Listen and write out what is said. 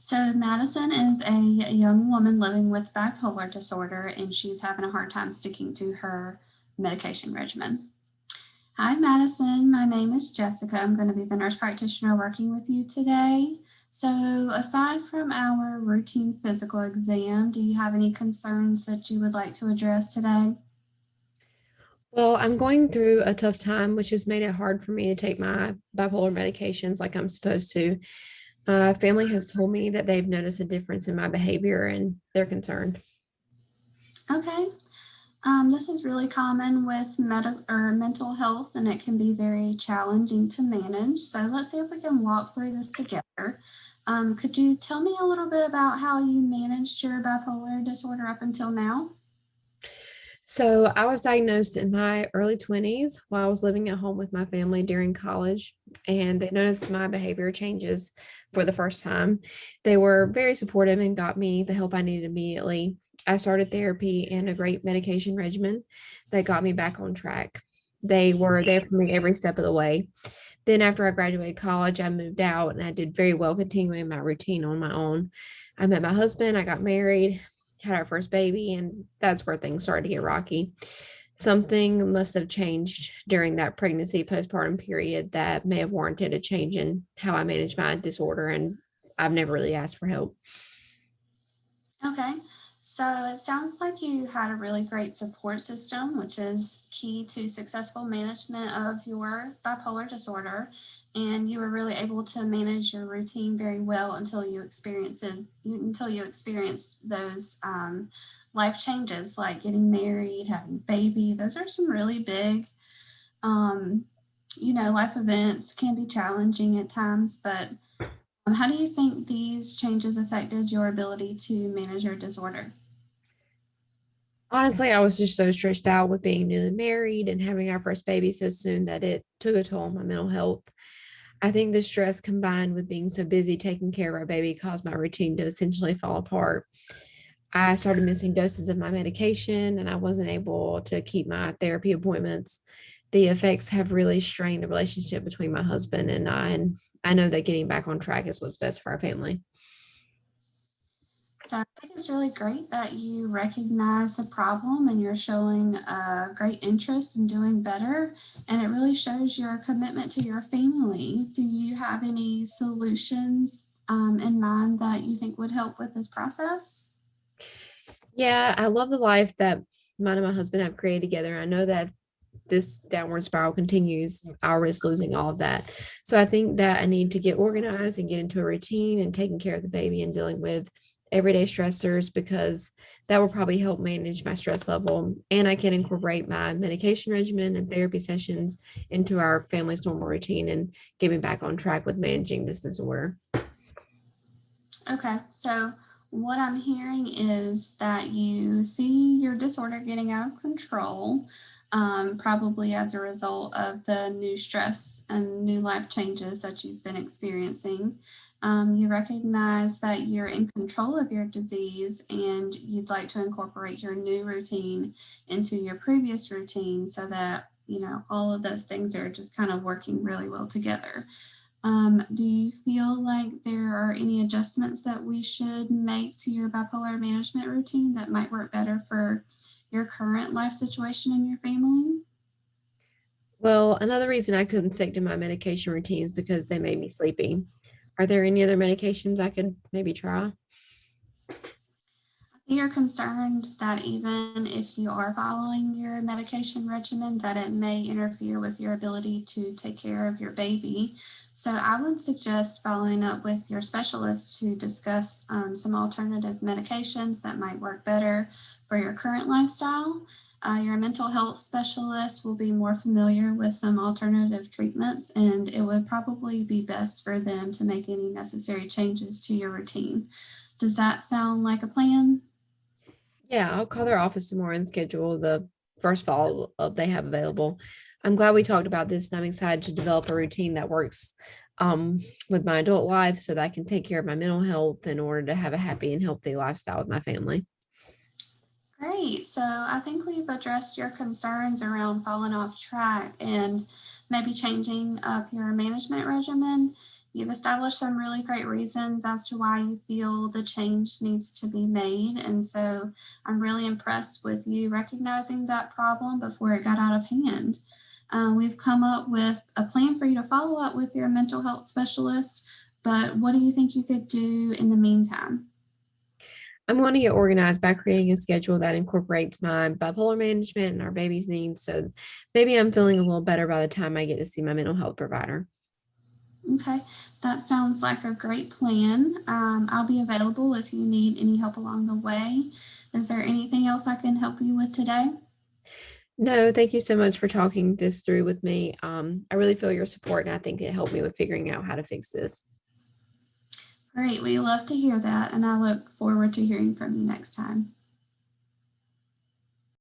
So Madison is a young woman living with bipolar disorder, and she's having a hard time sticking to her medication regimen. Hi, Madison. My name is Jessica. I'm going to be the nurse practitioner working with you today. So, aside from our routine physical exam, do you have any concerns that you would like to address today? Well, I'm going through a tough time, which has made it hard for me to take my bipolar medications like I'm supposed to. My family has told me that they've noticed a difference in my behavior and they're concerned. Okay. This is really common with mental health, and it can be very challenging to manage. So let's see if we can walk through this together. Could you tell me a little bit about how you managed your bipolar disorder up until now? So, I was diagnosed in my early 20s while I was living at home with my family during college, and they noticed my behavior changes for the first time. They were very supportive and got me the help I needed immediately. I started therapy and a great medication regimen that got me back on track. They were there for me every step of the way. Then after I graduated college, I moved out and I did very well continuing my routine on my own. I met my husband, I got married, had our first baby, and that's where things started to get rocky. Something must have changed during that pregnancy postpartum period that may have warranted a change in how I manage my disorder, and I've never really asked for help. Okay. So it sounds like you had a really great support system, which is key to successful management of your bipolar disorder. And you were really able to manage your routine very well until you experienced those life changes, like getting married, having a baby. Those are some really big, um, life events. Can be challenging at times, but how do you think these changes affected your ability to manage your disorder? Honestly, I was just so stressed out with being newly married and having our first baby so soon that it took a toll on my mental health. I think the stress combined with being so busy taking care of our baby caused my routine to essentially fall apart. I started missing doses of my medication and I wasn't able to keep my therapy appointments. The effects have really strained the relationship between my husband and I. And I know that getting back on track is what's best for our family. So I think it's really great that you recognize the problem and you're showing a great interest in doing better. And it really shows your commitment to your family. Do you have any solutions in mind that you think would help with this process? Yeah, I love the life that mine and my husband have created together. I know that if this downward spiral continues, I'll risk losing all of that. So I think that I need to get organized and get into a routine and taking care of the baby and dealing with everyday stressors because that will probably help manage my stress level. And I can incorporate my medication regimen and therapy sessions into our family's normal routine and get me back on track with managing this disorder. Okay, so what I'm hearing is that you see your disorder getting out of control, probably as a result of the new stress and new life changes that you've been experiencing. You recognize that you're in control of your disease and you'd like to incorporate your new routine into your previous routine so that, all of those things are just kind of working really well together. Do you feel like there are any adjustments that we should make to your bipolar management routine that might work better for your current life situation and your family? Well, another reason I couldn't stick to my medication routine is because they made me sleepy. Are there any other medications I could maybe try? I think you're concerned that even if you are following your medication regimen, that it may interfere with your ability to take care of your baby. So I would suggest following up with your specialist to discuss some alternative medications that might work better for your current lifestyle. Your mental health specialist will be more familiar with some alternative treatments, and it would probably be best for them to make any necessary changes to your routine. Does that sound like a plan? Yeah, I'll call their office tomorrow and schedule the first follow up they have available. I'm glad we talked about this and I'm excited to develop a routine that works with my adult life so that I can take care of my mental health in order to have a happy and healthy lifestyle with my family. Great. So I think we've addressed your concerns around falling off track and maybe changing up your management regimen. you've established some really great reasons as to why you feel the change needs to be made. And so I'm really impressed with you recognizing that problem before it got out of hand. We've come up with a plan for you to follow up with your mental health specialist, but what do you think you could do in the meantime? I'm going to get organized by creating a schedule that incorporates my bipolar management and our baby's needs. So maybe I'm feeling a little better by the time I get to see my mental health provider. Okay, that sounds like a great plan. I'll be available if you need any help along the way. Is there anything else I can help you with today? No, thank you so much for talking this through with me. I really feel your support, and I think it helped me with figuring out how to fix this. Great, we love to hear that, and I look forward to hearing from you next time.